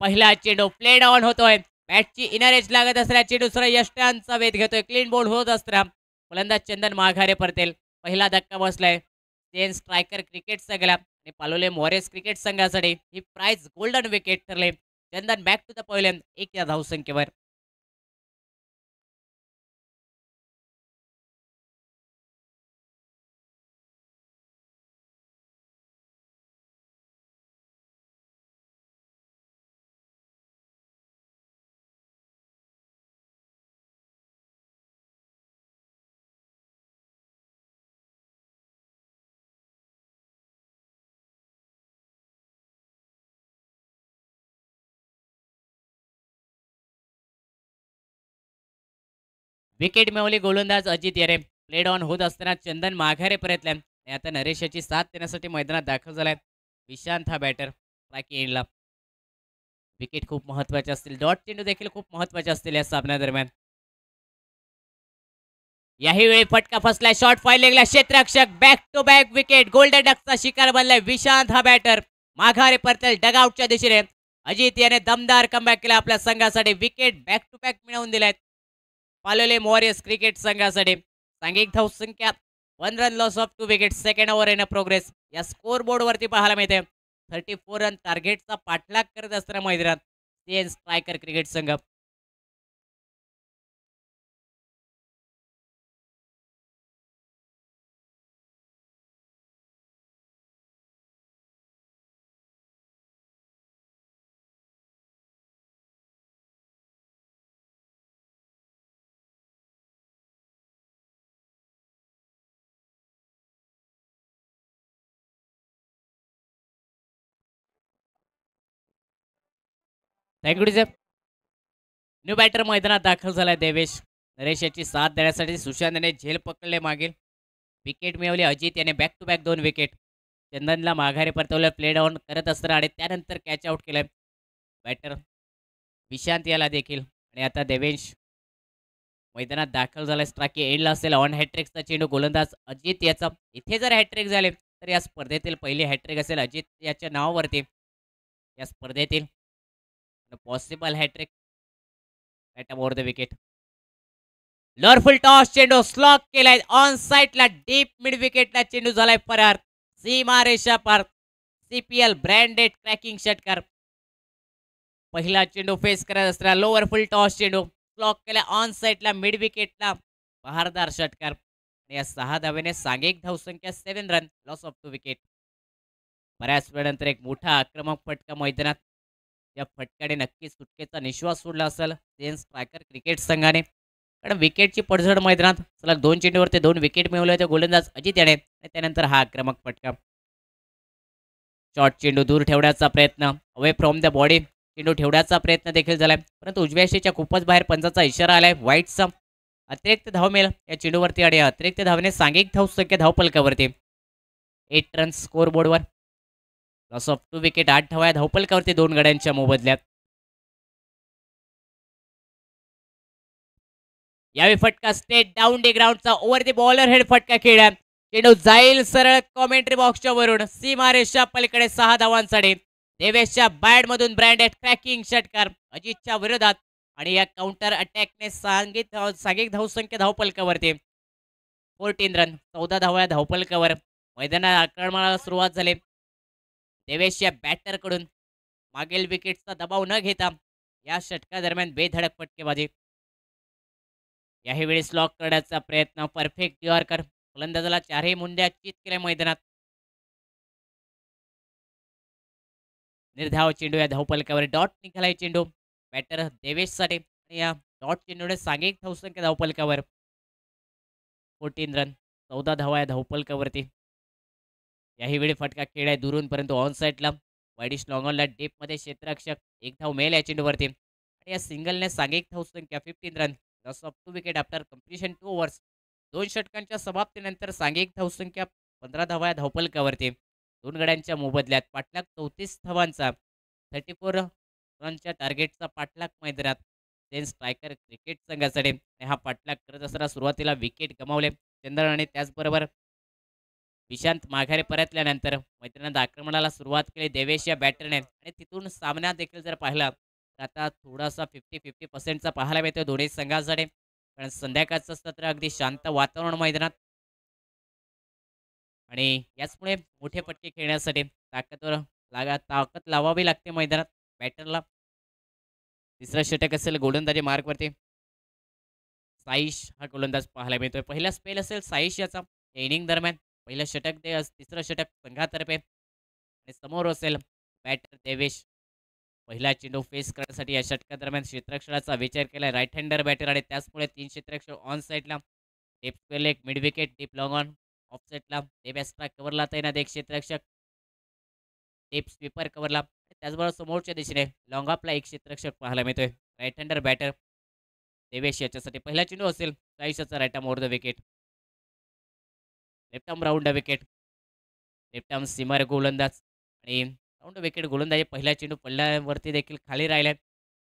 Speaker 2: पहिला चेंडू प्लेड ऑन होतोय. बॅटची इनर एज लागत असलेल्या चेंडूसह यष्ट्यांचा वेध घेतोय. क्लीन बोल्ड होत असताना फलंदाज चंदन माघारे परतेल. पहिला धक्का बसलाय चेन स्ट्रायकर क्रिकेट संघाला आणि पालोले मॉरेस क्रिकेट संघासाठी ही प्राइज गोल्डन विकेट ठरले. चंदन बॅक टू द पवेलियन 1 या धावसंख्येवर. विकेट मिळवली गोलंदाज अजित येरे. प्लेड ऑन होत असताना चंदन माघारे परतले आणि आता नरेशाची साथ देण्यासाठी मैदानात दाखल झालाय. विशांत हा बॅटर बाकी एंडला. विकेट खूप महत्वाचे असतील. डॉट चेंडू देखील खूप महत्वाचे असतील या सामन्यादरम्यान. याही वेळी फटका फसलाय शॉर्ट फाईल लेगला क्षेत्ररक्षक back to back wicket. Golden डकचा शिकार बनलाय विशांत हा बॅटर. माघारे परतेल डगआउटच्या दिशेने. अजित याने दमदार कमबॅक केला आपल्या संघासाठी. विकेट बॅक टू बॅक मिळवून दिल्यात पालोले मॉरियस क्रिकेट संघासाठी. सांघिक धावसंख्या 1 run loss of 2 wicket. Second over in progress या स्कोर बोर्डवरती पाहायला मिळते. 34 रन टार्गेटचा पाठलाग करत असताना मैदानात चेन स्ट्रायकर क्रिकेट संघ. Thank you teacher. न्यू बॅटर मैदानात दाखल झालाय देवेश. नरेश याची साथ देण्यासाठी सुशांत याने झेल पकडले मागील. विकेट मिळवली अजित याने बॅक टू बॅक 2 विकेट. चंदनला माघारी परतवलं प्लेड ऑन करत असताना आणि त्यानंतर कॅच आउट केलं बॅटर विशांत याला देखील. आणि आता देवेश मैदानात दाखल झालाय. स्ट्राकी एंडला असेल ऑन हॅट्रिकचा चेंडू गोलंदाज अजित याचा. इथे जर हॅट्रिक झाले तर या स्पर्धेतील पहिली हॅट्रिक असेल अजित याच्या नावावरती या स्पर्धेतील possible hat trick at over the wicket. लॉरफुल टॉस चेंडू स्लॉक केलाय ऑन साईडला डीप मिड विकेटला चेंडू झालाय फरार. सीमा रेषा पार. CPL ब्रँडेड क्रॅकिंग षटकार. पहिला चेंडू फेस करत असताना लोअर फुल टॉस चेंडू स्लॉक केला ऑन साईडला मिड विकेटला बहारदार षटकार. या 6 धावेने सांघिक धावसंख्या 7 रन लॉस ऑफ 2 विकेट. बऱ्याच वेळानंतर एक मोठा आक्रमक फटका मैदानात. या फटक्याने नक्कीच सुटकेचा निश्वास सोडला असेल सेन स्ट्रायकर क्रिकेट संघाने, कारण विकेटची पडझड मैदानात सलग 2 चेंडूवरती 2 विकेट मिळवले होते गोलंदाज अजित याने आणि त्यानंतर हा आक्रमक फटका. शॉर्ट चेंडू दूर ठेवण्याचा प्रयत्न अवे फ्रॉम द बॉडी चेंडू ठेवण्याचा प्रयत्न देखील झालाय, परंतु उजव्या शीच्या खूपच बाहेर पंचाचा इशारा आलाय. वाईटचा अतिरिक्त धाव मिळेल या चेंडूवरती आणि अतिरिक्त धावने सांघिक धावसंख्या धावपलकावरती 8 रन स्कोर बोर्डवर. Loss of 2 wicket. 8 धावा धावपलकावरती 2 गड्यांच्या मोबदल्यात. यावेळी फटका स्टेट डाऊन डी ग्राउंडचा ओव्हर दी बॉलर हेड फटका खेळला. चेंडू जाईल सरळ कॉमेंट्री बॉक्सच्या वरून सीमारेषा पलीकडे 6 धावांसाठी. देवेशच्या बॅटमधून ब्रँडेड क्रॅकिंग षटकार अजितच्या विरोधात आणि या काउंटर अटॅकने सांघिक धावसंख्या धावपलकावरती 14 रन 14 धावा धावपलकावर. मैदानात आक्रमणाला सुरुवात झाली. देवेश या बॅटरकडून मागील विकेटचा दबाव न घेता या षटकादरम्यान बेधडक फटकेबाजी. याही वेळी लॉक करण्याचा प्रयत्न परफेक्ट यॉर्कर. फलंदाजाला 4ही मुंड्या चित केल्या मैदानात. निर्धाव चेंडू या धावपलकावर डॉट निघालाय चेंडू बॅटर देवेशसाठी आणि या डॉट चेंडूने सांघिक धावसंख्या धावपलकावर 14 रन 14 धावा या धावपलकावरती. याही वेळी फटका खेळाय दुरून, परंतु ऑन साईडला वाईडिश लॉंगॉनला डीपमध्ये क्षेत्ररक्षक 1 धाव मिळेल या चेंडूवरती आणि या सिंगलने सांघिक धावसंख्या 15 run loss of 2 wicket after completion 2 overs. 2 षटकांच्या समाप्तीनंतर सांघिक धावसंख्या 15 धावा या धावपलकावरती 2 गड्यांच्या मोबदल्यात. पाठलाग 34 धावांचा 34 रनच्या टार्गेटचा पाठलाग मैदानात सेन स्ट्रायकर क्रिकेट संघासाठी. हा पाठलाग करत असताना सुरुवातीला विकेट गमावले चंदन आणि त्याचबरोबर विशांत माघारी परतल्यानंतर मैदानात आक्रमणाला सुरुवात केली देवेश या बॅटरने आणि तिथून सामना देखील जर पाहिला तर आता थोडासा 50-50% पाहायला मिळतो दोन्ही संघांसाठी, कारण संध्याकाळचं सत्र अगदी शांत वातावरण मैदानात आणि याचमुळे मोठे फटके खेळण्यासाठी ताकद लावावी लागते मैदानात बॅटरला. तिसरा षटक असेल गोलंदाजी मार्कवरती साईश हा गोलंदाज पाहायला मिळतोय. पहिला स्पेल असेल साईश याचा या इनिंग दरम्यान. पहिलं षटक तिसरं षटक संघातर्फे आणि समोर असेल बॅटर देवेश. पहिला चेंडू फेस करण्यासाठी या षटकादरम्यान क्षेत्ररक्षणाचा विचार केला राईट हँडर बॅटर आणि त्याचमुळे 3 क्षेत्ररक्षक ऑन साईडला tape square leg mid wicket deep long on off साईडला टेप एक्स्ट्रा कव्हरला तैनात 1 क्षेत्ररक्षक टेप स्वीपर कव्हरला. त्याचबरोबर समोरच्या दिशेने लॉंग ऑफला 1 क्षेत्ररक्षक पाहायला मिळतोय. राईट हँडर बॅटर देवेश याच्यासाठी पहिला चेंडू असेल चाळीसाचा right arm over the wicket. Left arm round the wicket. Left arm seamer गोलंदाज आणि राऊंड विकेट गोलंदाजी. पहिला चेंडू पडल्यावरती देखील खाली राहिलाय.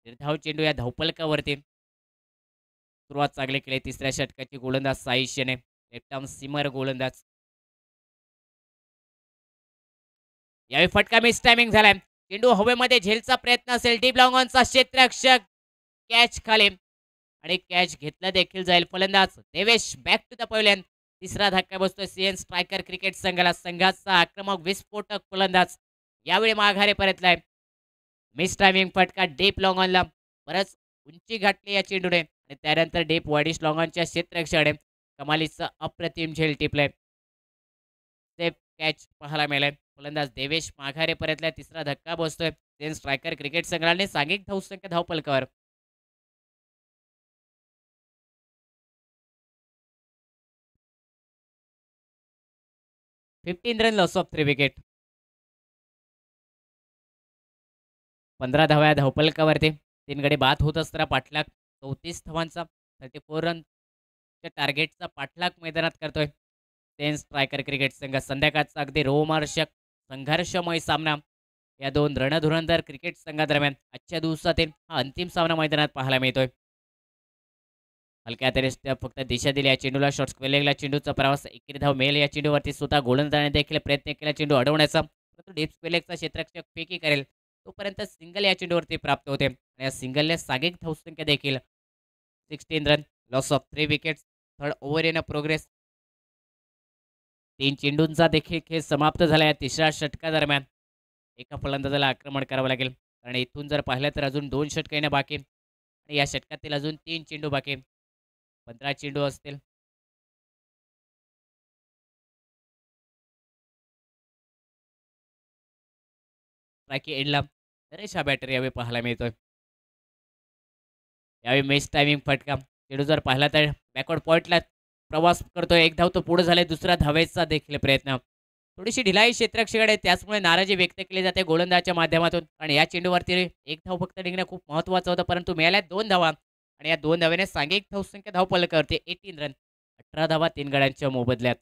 Speaker 2: निर्धाव चेंडू या धावपलकावरती. सुरुवात चांगली केली तिसऱ्या षटकाची गोलंदाज साईश याने. लेफ्ट आर्म सीमर गोलंदाज. यावेळी फटका मिस टायमिंग झालाय. चेंडू हवेमध्ये झेलचा प्रयत्न असेल डीप लॉंग ऑनचा क्षेत्ररक्षक कॅच खाली आणि कॅच घेतला देखील जाईल. फलंदाज Devesh back to the pavilion. तिसरा धक्का बसतोय सीएन स्ट्रायकर क्रिकेट संघाला. संघाचा आक्रमक विस्फोटक फलंदाज यावेळी माघारी परतलाय. मिस टायमिंग फटका डीप लॉंग ऑनला. बरंच उंची गाठली या चेंडूने आणि त्यानंतर डीप वाईडिश लॉंग ऑनच्या क्षेत्ररक्षकाने कमालीचा अप्रतिम झेल टिपलाय. सेफ कॅच पाहायला मिळालाय. फलंदाज देवेश माघारी परतलाय. तिसरा धक्का बसतोय सीएन स्ट्रायकर क्रिकेट संघाने सांघिक धावसंख्या धावपलकावर 15 रन लॉस ऑफ 3 विकेट. 15 धाव्या धावपलकावरती 3 गडी बाद होत असताना पाठलाग 34 धावांचा 34 रनच्या टार्गेटचा पाठलाग मैदानात करतोय सेन स्ट्रायकर क्रिकेट संघ. संध्याकाळचा अगदी रोमहर्षक संघर्षमय सामना या 2 रणधुरंधर क्रिकेट संघादरम्यान आजच्या दिवसातील हा अंतिम सामना मैदानात पाहायला मिळतोय. हलक्या हाताने फक्त दिशा दिली या चेंडूला. शॉर्ट स्क्वेअर लेगला चेंडूचा प्रवास. एकेरी धाव मिळेल या चेंडूवरती. स्वतः गोलंदाजाने देखील प्रयत्न केला चेंडू अडवण्याचा, परंतु डीप स्क्वेअर लेगचा क्षेत्ररक्षक फेकी करेल तोपर्यंत सिंगल या चेंडूवरती प्राप्त होते आणि या सिंगलने सागिक धावसंख्या देखील 16 run. Loss of 3 wickets. Third over in progress. 3 चेंडूंचा देखील खेळ समाप्त झाला या तिसऱ्या षटकादरम्यान. एका फलंदाजाला आक्रमण करावं लागेल, कारण इथून जर पाहिलं तर अजून 2 षटकं येणं बाकी आणि या षटकातील अजून 3 चेंडू बाकी. 15 चेंडू असतील. बाकी एंडला नरेश हा बॅटर यावेळी पाहायला मिळतोय. यावेळी मिस टायमिंग फटका. चेंडू जर पाहिला तर बॅकवर्ड पॉईंटला प्रवास करतोय. एक धाव तो पुढे झालाय. दुसरा धावेचा देखील प्रयत्न. थोडीशी ढिलाई क्षेत्ररक्षकाकडे, त्याचमुळे नाराजी व्यक्त केली जाते गोलंदाजाच्या माध्यमातून, आणि या चेंडूवरती एक धाव फक्त निघणं खूप महत्त्वाचं होतं, परंतु मिळाल्या 2 धावा आणि या 2 धावेने सांघिक धावसंख्या धावफलकावरती 18 रन. 18 धावा 3 गड्यांच्या मोबदल्यात.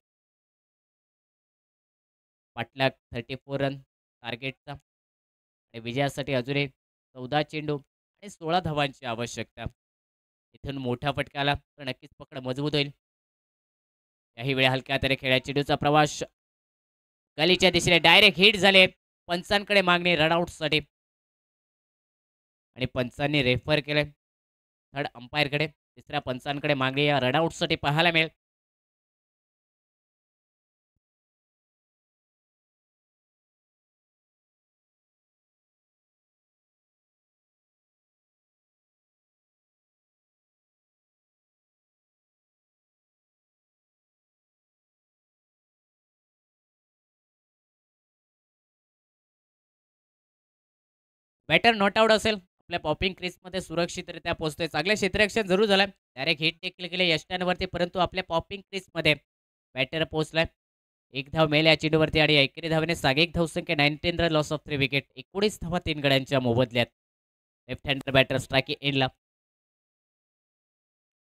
Speaker 2: पाटलाग 34 रन टार्गेटचा आणि विजयासाठी अजूनही 14 चेंडू आणि 16 धावांची आवश्यकता. इथून मोठा फटका आला तर नक्कीच पकड मजबूत होईल. काही वेळा हलक्या हाताने खेळ्या चेंडूचा प्रवास गलीच्या दिशेने डायरेक्ट हिट झाले. पंचांकडे मागणी रनआउटसाठी आणि पंचांनी रेफर केले थर्ड अंपायरकडे. तिसऱ्या पंचांकडे मागणी या रनआउटसाठी पाहायला मिळेल. बॅटर नॉट आउट असेल, आपल्या पॉपिंग क्रीजमध्ये सुरक्षितरित्या पोहोचतोय. चांगले क्षेत्ररक्षण जरूर झालं. डायरेक्ट हिट देखील केले यष्टांवरती, परंतु आपल्या पॉपिंग क्रीजमध्ये बॅटर पोहोचलाय. एक धाव मिळेल या चेंडूवरती आणि एकेरी धावेने सागिक धावसंख्या 19 रन. Loss of 3 wicket. 19 धावा 3 गड्यांच्या मोबदल्यात. लेफ्ट हँडर बॅटर स्ट्राईक एंडला.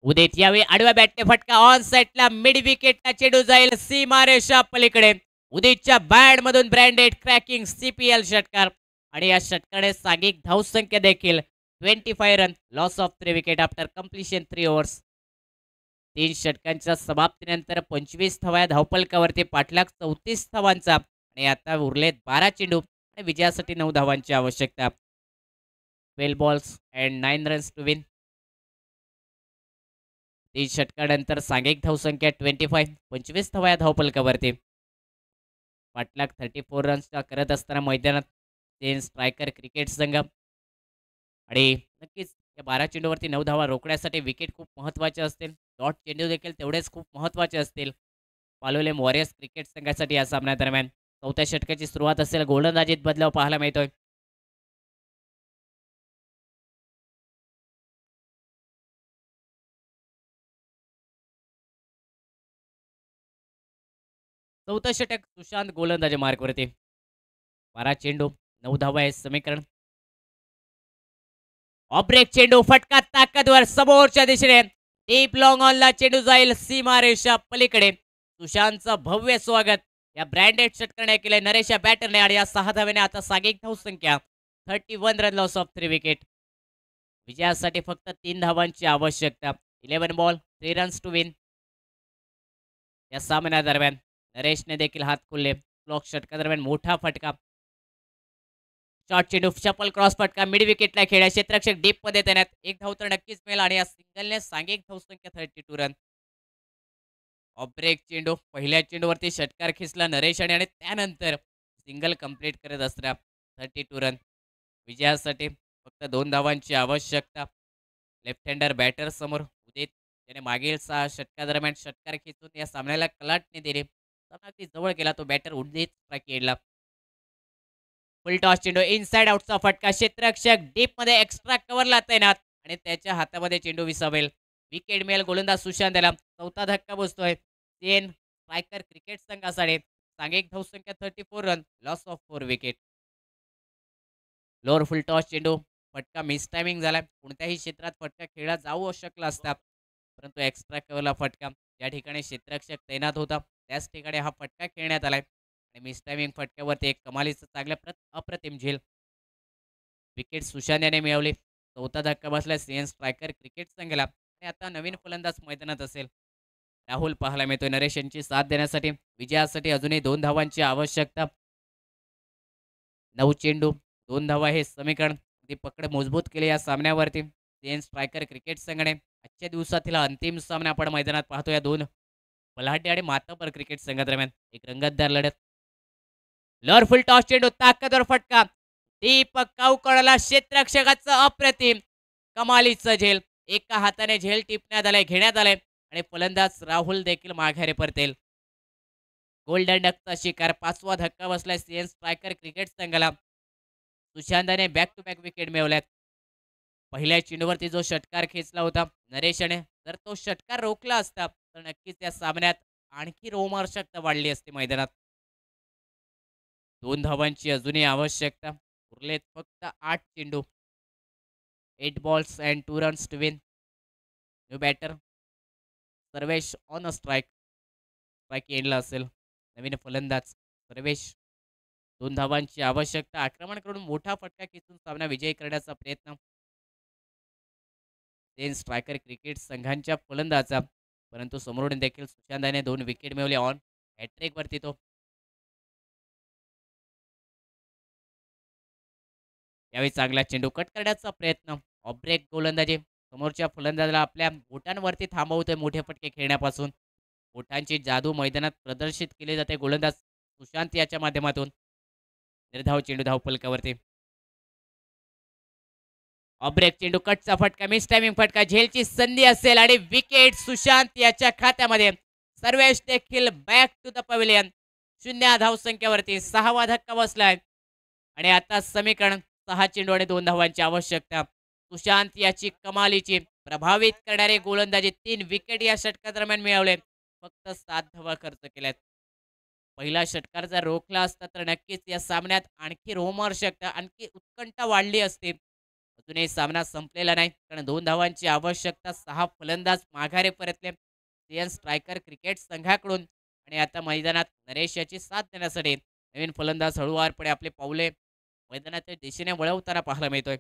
Speaker 2: उदित यावेळी आडव्या बॅटने फटका. ऑन साईडला मिड विकेटला चेंडू जाईल सीमारेषा पलीकडे. उदितच्या बॅट मधून ब्रँडेड क्रॅकिंग CPL षटकार आणि या षटकाने सागिक धावसंख्या देखील 25 run. Loss of 3 wicket after completion 3 overs. 3 षटकांच्या समाप्तीनंतर 25 धावा धावपलकावरती. पाठलाग 34 धावांचा आणि आता उरलेत 12 चेंडू आणि विजयासाठी 9 धावांची आवश्यकता. 12 balls and 9 runs to win. 3 षटकानंतर सांघिक धावसंख्या 25. 25 धावा धावपलकावरती. पाठलाग 34 रन्सचा करत असताना मैदानात 3 स्ट्रायकर क्रिकेट संघ आणि नक्कीच या 12 चेंडूवरती 9 धावा रोखण्यासाठी विकेट खूप महत्त्वाचे असतील. डॉट चेंडू देखील तेवढेच खूप महत्त्वाचे असतील पालोले वॉरियर्स क्रिकेट संघासाठी या सामन्यादरम्यान. 4थ्या षटकाची सुरुवात असेल. गोलंदाजीत बदलाव पाहायला मिळतोय. चौथं षटक सुशांत गोलंदाजी मार्कवरती. 12 चेंडू 9 धावा आहे समीकरण. ऑब्रेक चेंडू फटका ताकदवर समोरच्या दिशेने. डीप लॉंग ऑनला चेंडू जाईल सीमारेषा पलीकडे. सुशांतचं भव्य स्वागत या ब्रँडेड षटकाने केले नरेश या बॅटरने आणि या 6 धावेने आता सागिक धावसंख्या 31 रन. Loss of 3 wicket. विजयासाठी फक्त 3 धावांची आवश्यकता. 11 बॉल 3 रन्स टू विन. या सामन्यादरम्यान नरेशने देखील हात खुलले. क्लॉक षटकादरम्यान मोठा फटका. शॉर्ट चेंडू चपल क्रॉस फटका मिड विकेटला खेळ्या. क्षेत्ररक्षक डीप मध्ये देण्यात. एक धाव तर नक्कीच मिळेल आणि या सिंगलने सांघिक धावसंख्या 32 रन. ऑब्रेक चेंडू पहिल्या चेंडूवरती षटकार खेचला नरेश आणि त्यानंतर सिंगल कंप्लीट करत असताना 32 रन. विजयासाठी फक्त 2 धावांची आवश्यकता. लेफ्ट हँडर बॅटर समोर उदित, त्याने मागील 6 षटकादरम्यान षटकार खेचून या सामन्याला कलाटणी दिली. अगदी जवळ गेला तो बॅटर उदित खेळला. फुल टॉस चेंडू इनसाइड आउटचा फटका. क्षेत्ररक्षक डीप मध्ये एक्स्ट्रा कव्हरला तैनात आणि त्याच्या हातामध्ये चेंडू विसावेल. विकेट मिळेल गोलंदाज सुशांत याला. 4था धक्का बसतोय सेन स्ट्रायकर क्रिकेट संघासाठी. सांघिक धावसंख्या 34 run. Loss of 4 wicket. Lower full toss चेंडू फटका मिस टायमिंग झाला. कोणत्याही क्षेत्रात फटका खेळला जाऊ शकला असता, परंतु एक्स्ट्रा कव्हरला फटका. ज्या ठिकाणी क्षेत्ररक्षक तैनात होता त्याच ठिकाणी हा फटका खेळण्यात आलाय आणि मिस टायमिंग फटक्यावरती एक कमालीचं चांगल्या अप्रतिम झेल. विकेट सुशांत याने मिळवली. 4था धक्का बसला सीएन स्ट्रायकर क्रिकेट संघाला आणि आता नवीन फलंदाज मैदानात असेल. राहुल पाहायला मिळतोय. नरेश यांची साथ देण्यासाठी विजयासाठी अजूनही 2 धावांची आवश्यकता. 9 चेंडू 2 धावा हे समीकरण अगदी पकड मजबूत केले या सामन्यावरती. सेन स्ट्रायकर क्रिकेट संघाने आजच्या दिवसातील अंतिम सामना आपण मैदानात पाहतो या 2 बलाढ्य आणि मातबर क्रिकेट संघादरम्यान. एक रंगतदार लढत. लॉरफुल टॉस चेंडू ताकदवर फटका. दीपक काऊकडला क्षेत्ररक्षकाचं अप्रतिम कमालीचं झेल. एका हाताने झेल टिपण्यात आले घेण्यात आले आणि फलंदाज राहुल देखील माघारी परतेल. गोल्डन डकचा शिकार 5वा धक्का बसलाय सीएन स्ट्रायकर क्रिकेट संघाला. सुशांताने बॅक टू बॅक विकेट मिळवल्यात. पहिल्या चेंडूवरती जो षटकार खेचला होता नरेशने, जर तो षटकार रोखला असता तर नक्कीच या सामन्यात आणखी रोमहर्षकता वाढली असती मैदानात. 2 धावांची अजूनही आवश्यकता. उरलेत फक्त 8 चेंडू. 8 balls and 2 runs to win. New batter Sarvesh on a strike. Strike एंडला असेल. नवीन फलंदाज सर्वेश. 2 धावांची आवश्यकता. आक्रमण करून मोठा फटका खेचून सामना विजयी करण्याचा प्रयत्न सेन स्ट्रायकर क्रिकेट संघांच्या फलंदाजा. परंतु समोरून देखील सुशांताने 2 विकेट मिळवले ऑन हॅट्रिक वरती. तो यावेळी चांगला चेंडू कट करण्याचा प्रयत्न. ऑफ ब्रेक गोलंदाजी. समोरच्या फलंदाजाला आपल्या बोटांवरती थांबवतोय मोठे फटके खेळण्यापासून. बोटांची जादू मैदानात प्रदर्शित केली जाते गोलंदाज सुशांत याच्या माध्यमातून. निर्धाव चेंडू धावफलकावरती. ऑफ ब्रेक चेंडू कटचा फटका. मिस टायमिंग फटका. झेलची संधी असेल आणि विकेट सुशांत याच्या खात्यामध्ये. सर्वेश देखील बॅक टू द पवेलियन. 0 धावसंख्येवरती 6वा धक्का बसलाय आणि आता समीकरण 6 चेंडू आणि 2 धावांची आवश्यकता. सुशांत याची कमालीची प्रभावित करणारे गोलंदाजी 3 विकेट या षटकादरम्यान मिळवले. फक्त 7 धावा खर्च केल्यात. पहिला षटकार जर रोखला असता तर नक्कीच या सामन्यात आणखी रोमहर्षकता आणखी उत्कंठा वाढली असती. अजूनही सामना संपलेला नाही कारण 2 धावांची आवश्यकता. 6 फलंदाज माघारी परतले सीएन स्ट्रायकर क्रिकेट संघाकडून आणि आता मैदानात नरेश याची साथ देण्यासाठी नवीन फलंदाज हळूवारपणे आपले पावले मैदानाच्या दिशेने वळवताना पाहायला मिळतोय.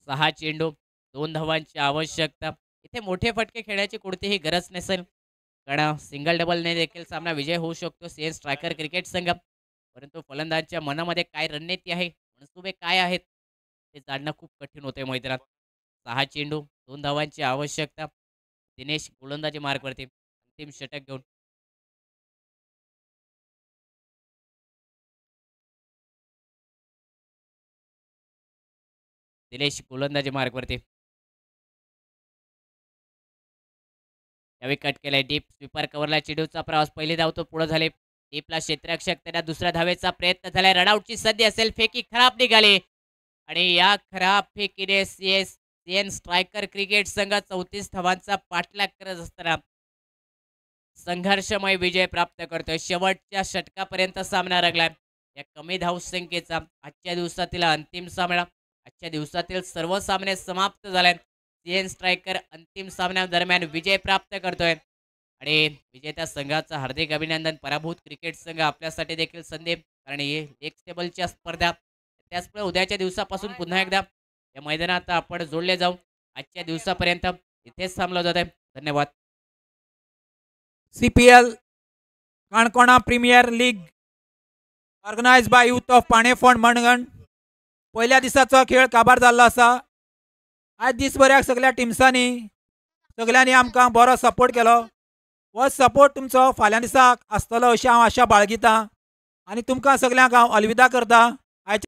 Speaker 2: 6 चेंडू 2 धावांची आवश्यकता. इथे मोठे फटके खेळण्याची कोणतीही गरज नसेल कारण सिंगल डबलने देखील सामना विजय होऊ शकतो सीएन स्ट्रायकर क्रिकेट संघ. परंतु फलंदाजांच्या मनामध्ये काय रणनीती आहे, मनसुबे काय आहेत ते जाणणं खूप कठीण होते मैदानात. 6 चेंडू 2 धावांची आवश्यकता. दिनेश गोलंदाजी मार्गवरती अंतिम षटक घेऊन. दिनेश गोलंदाजी मार्गवरती. यावेळी कट केलाय डीप स्वीपर कव्हरला. चेंडूचा प्रवास. पहिली धाव तो पुढे झाले. डीपला क्षेत्ररक्षक त्यांना दुसऱ्या धावेचा प्रयत्न झालाय. रनआउटची संधी असेल. फेकी खराब निघाली आणि या खराब फेकीने सीएन स्ट्रायकर क्रिकेट संघ 34 धावांचा पाठलाग करत असताना संघर्षमय विजय प्राप्त करतोय. शेवटच्या षटकापर्यंत सामना रंगलाय. या कमी धावसंख्येचा आजच्या दिवसातील अंतिम सामना. आजच्या दिवसातील सर्व सामने समाप्त झाले. सीएन स्ट्रायकर अंतिम सामन्यादरम्यान विजय प्राप्त करतोय आणि विजेत्या संघाचं हार्दिक अभिनंदन. पराभूत क्रिकेट संघ आपल्यासाठी देखील संधी कारण हे लेग टेबलच्या स्पर्धा. त्याचमुळे उद्याच्या दिवसापासून पुन्हा एकदा या मैदानात आपण जोडले जाऊ. आजच्या दिवसापर्यंत इथेच थांबलं जात आहे. धन्यवाद.
Speaker 3: CPL Canacona premier league organise by youth of Pane Ponda मणगण. पहिल्या दिसाचो खेळ काबार जाल्लो आसा. आज दिसभराक सगळ्या टिम्सांनी सगळ्यांनी आमकां बरो सपोर्ट केलो. हो सपोर्ट तुमचो फाल्यां दिसाक आसतलो अशी हांव आशा बाळगितां आनी तुमकां सगळ्यांक हांव अलविदा करतां.